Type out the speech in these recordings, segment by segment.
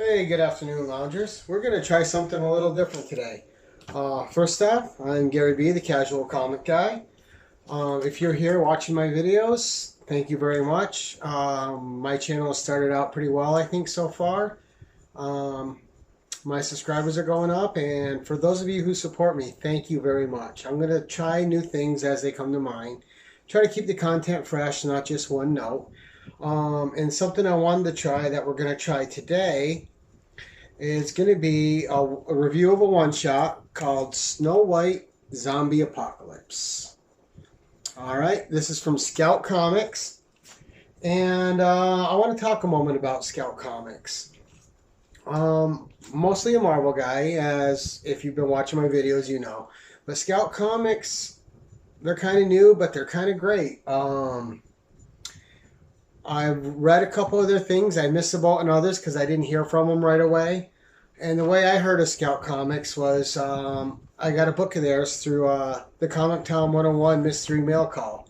Hey, good afternoon, loungers. We're going to try something a little different today. First off, I'm Gary B, the Casual Comic Guy. If you're here watching my videos, thank you very much. My channel has started out pretty well, I think, so far. My subscribers are going up, and for those of you who support me, thank you very much. I'm going to try new things as they come to mind. Try to keep the content fresh, not just one note. And something I wanted to try that we're going to try today is going to be a review of a one-shot called Snow White Zombie Apocalypse. Alright, this is from Scout Comics. And I want to talk a moment about Scout Comics. Mostly a Marvel guy, as if you've been watching my videos, you know. But Scout Comics, they're kind of new, but they're kind of great. I've read a couple of their things. I missed the boat on others because I didn't hear from them right away. And the way I heard of Scout Comics was I got a book of theirs through the Comic Town 101 Mystery Mail Call.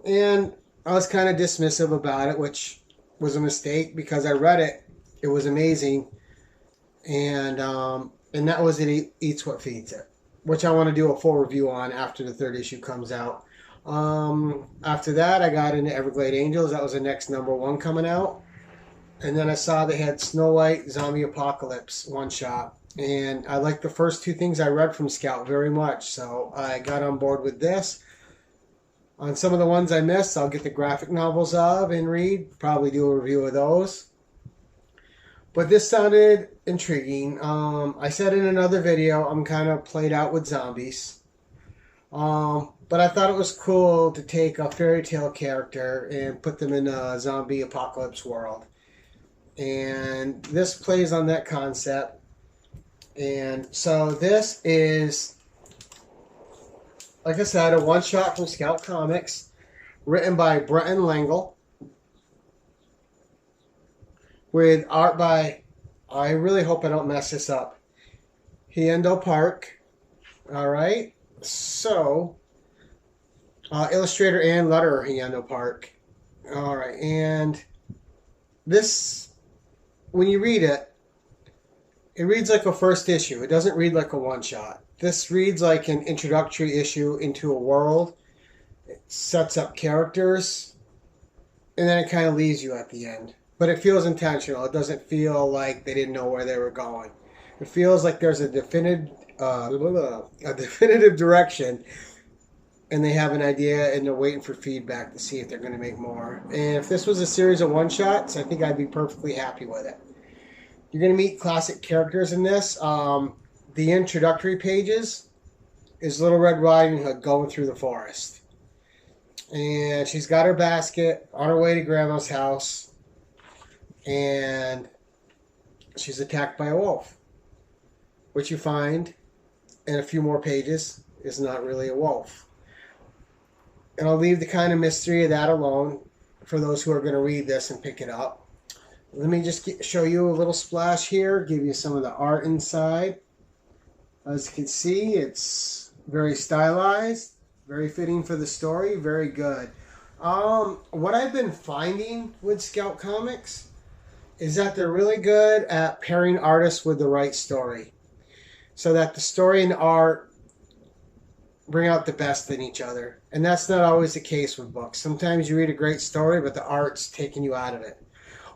And I was kind of dismissive about it, which was a mistake because I read it. It was amazing. And that was It Eats What Feeds It, which I want to do a full review on after the third issue comes out. After that, I got into Everglade Angels. That was the next #1 coming out. And then I saw they had Snow White Zombie Apocalypse one shot. And I liked the first two things I read from Scout very much. So I got on board with this. On some of the ones I missed, I'll get the graphic novels of and read. Probably do a review of those. But this sounded intriguing. I said in another video, I'm kind of played out with zombies. But I thought it was cool to take a fairy tale character and put them in a zombie apocalypse world. And this plays on that concept. And so this is, like I said, a one-shot from Scout Comics, written by Brenton Langle, with art by, I really hope I don't mess this up, Hyendo Park. Alright, so illustrator and letterer Hyendo Park. Alright, and this, when you read it, it reads like a first issue. It doesn't read like a one-shot. This reads like an introductory issue into a world. It sets up characters, and then it kind of leaves you at the end. But it feels intentional. It doesn't feel like they didn't know where they were going. It feels like there's a definitive direction, and they have an idea, and they're waiting for feedback to see if they're going to make more. And if this was a series of one-shots, I think I'd be perfectly happy with it. You're going to meet classic characters in this. The introductory pages is Little Red Riding Hood going through the forest. And she's got her basket on her way to Grandma's house, and she's attacked by a wolf, which you find in a few more pages is not really a wolf. And I'll leave the kind of mystery of that alone for those who are going to read this and pick it up. Let me just show you a little splash here, give you some of the art inside. As you can see, it's very stylized, very fitting for the story, very good. What I've been finding with Scout Comics is that they're really good at pairing artists with the right story, so that the story and art bring out the best in each other. And that's not always the case with books. Sometimes you read a great story, but the art's taking you out of it.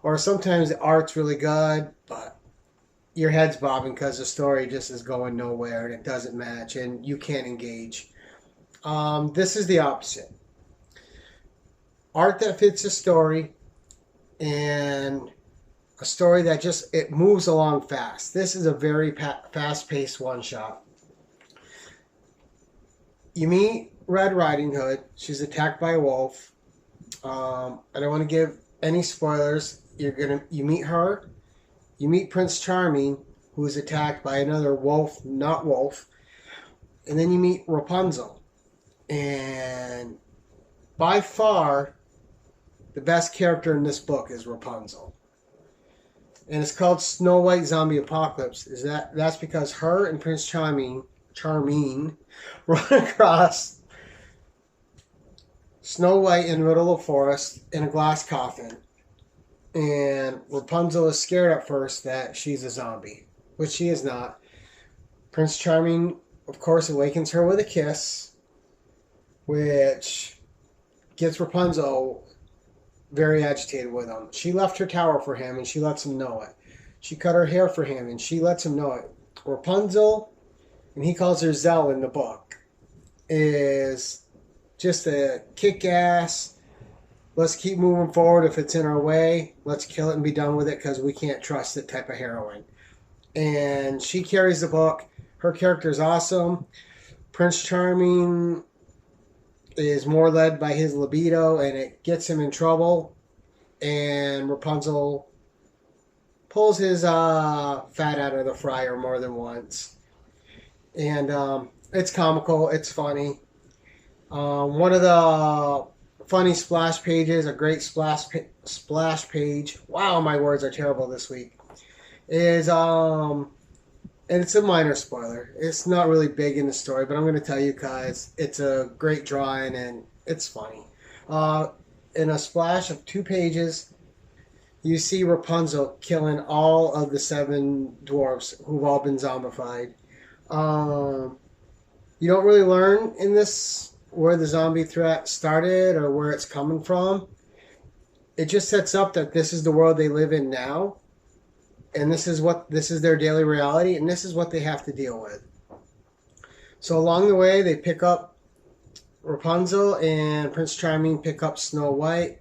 Or sometimes the art's really good, but your head's bobbing because the story just is going nowhere and it doesn't match and you can't engage. This is the opposite. Art that fits the story, and a story that just, it moves along fast. This is a very fast-paced one-shot. You meet Red Riding Hood. She's attacked by a wolf. I don't want to give any spoilers. You meet her. You meet Prince Charming, who is attacked by another wolf, not wolf. And then you meet Rapunzel. And by far, the best character in this book is Rapunzel. And it's called Snow White Zombie Apocalypse. That's because her and Prince Charming run across Snow White in the middle of the forest in a glass coffin. And Rapunzel is scared at first that she's a zombie, which she is not. Prince Charming, of course, awakens her with a kiss, which gets Rapunzel very agitated with him. She left her tower for him, and she lets him know it. She cut her hair for him, and she lets him know it. Rapunzel, and he calls her Zell in the book, is just a kick-ass, let's keep moving forward. If it's in our way, let's kill it and be done with it because we can't trust it type of heroine. And she carries the book. Her character is awesome. Prince Charming is more led by his libido, and it gets him in trouble. And Rapunzel pulls his fat out of the fryer more than once. And it's comical. It's funny. One of the funny splash pages, a great splash page. Wow, my words are terrible this week. Is and it's a minor spoiler. It's not really big in the story, but I'm going to tell you guys it's a great drawing and it's funny. In a splash of 2 pages, you see Rapunzel killing all of the 7 dwarfs who've all been zombified. You don't really learn in this where the zombie threat started or where it's coming from. It just sets up that this is the world they live in now, and this is their daily reality, and this is what they have to deal with. So along the way, they pick up Rapunzel, and Prince Charming pick up Snow White.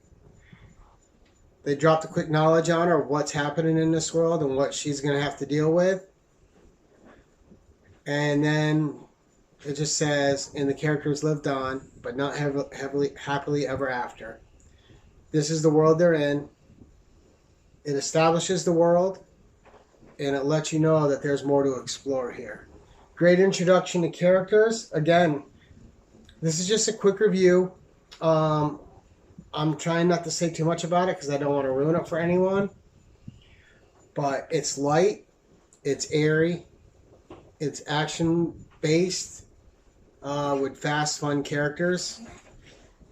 They drop the quick knowledge on her of what's happening in this world and what she's going to have to deal with. And then it just says, and the characters lived on, but not happily ever after. This is the world they're in. It establishes the world, and it lets you know that there's more to explore here. Great introduction to characters. Again, this is just a quick review. I'm trying not to say too much about it because I don't want to ruin it for anyone. But it's light, it's airy, it's action-based, with fast, fun characters.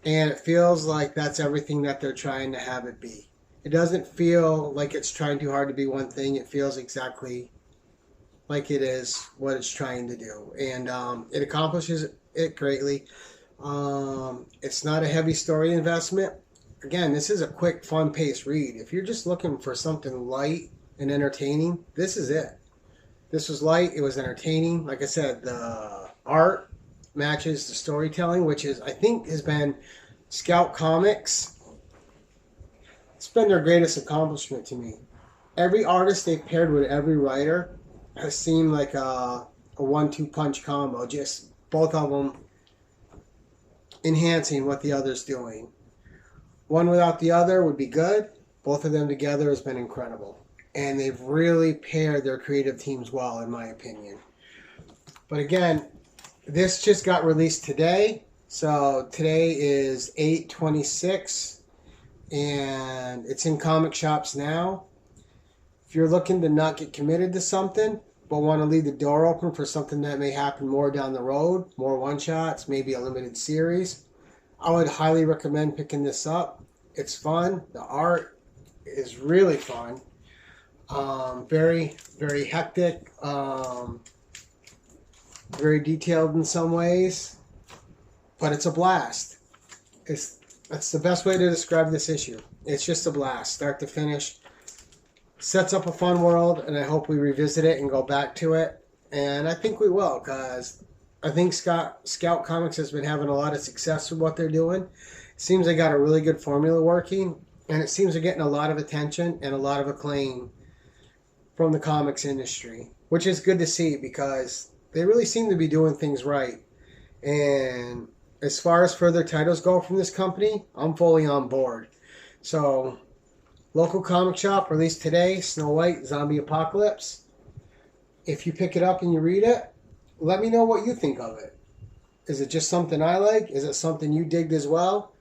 And it feels like that's everything that they're trying to have it be. It doesn't feel like it's trying too hard to be one thing. It feels exactly like it is what it's trying to do. And it accomplishes it greatly. It's not a heavy story investment. Again, this is a quick, fun-paced read. If you're just looking for something light and entertaining, this is it. This was light. It was entertaining. Like I said, the art matches the storytelling, which is, I think, has been Scout Comics. It's been their greatest accomplishment to me. Every artist they've paired with every writer has seemed like a 1-2 punch combo. Just both of them enhancing what the other's doing. One without the other would be good. Both of them together has been incredible. And they've really paired their creative teams well, in my opinion. But again, this just got released today. So today is 8/26, and it's in comic shops now. If you're looking to not get committed to something, but want to leave the door open for something that may happen more down the road, more one-shots, maybe a limited series, I would highly recommend picking this up. It's fun. The art is really fun. Very, very hectic. Very detailed in some ways. But it's a blast. That's the best way to describe this issue. It's just a blast, start to finish. Sets up a fun world, and I hope we revisit it and go back to it. And I think we will, because I think Scout Comics has been having a lot of success with what they're doing. It seems they got a really good formula working, and it seems they're getting a lot of attention and a lot of acclaim from the comics industry, which is good to see because they really seem to be doing things right. And as far as further titles go from this company, I'm fully on board. So, local comic shop released today, Snow White Zombie Apocalypse. If you pick it up and you read it, let me know what you think of it. Is it just something I like? Is it something you digged as well?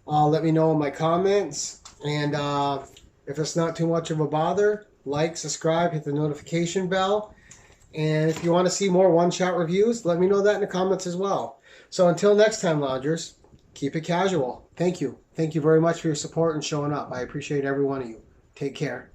Let me know in my comments. And if it's not too much of a bother, like, subscribe, hit the notification bell. And if you want to see more one-shot reviews, let me know that in the comments as well. So until next time, Loungers, keep it casual. Thank you. Thank you very much for your support and showing up. I appreciate every one of you. Take care.